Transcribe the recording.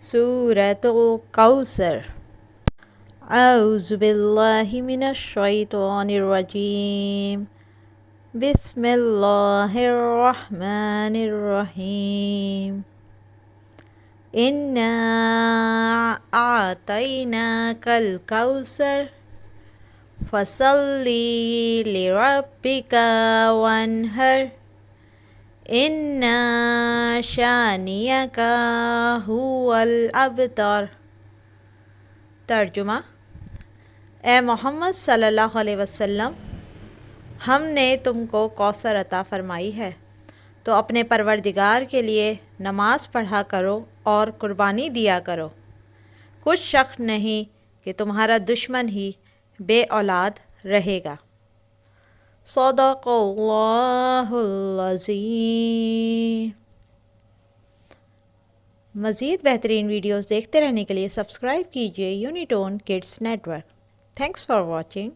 سورة الكوثر أعوذ بالله من الشيطان الرجيم بسم الله الرحمن الرحيم إنا أعطيناك الكوثر فصل لربك وانحر إنا شانئك هو الأبتر۔ ترجمہ: اے محمد صلی اللہ علیہ وسلم، ہم نے تم کو کوثر عطا فرمائی ہے، تو اپنے پروردگار کے لیے نماز پڑھا کرو اور قربانی دیا کرو۔ کچھ شک نہیں کہ تمہارا دشمن ہی بے اولاد رہے گا۔ صدق اللہ العظیم۔ مزید بہترین ویڈیوز دیکھتے رہنے کے لیے سبسکرائب کیجیے Unitoon kids network. Thanks for watching.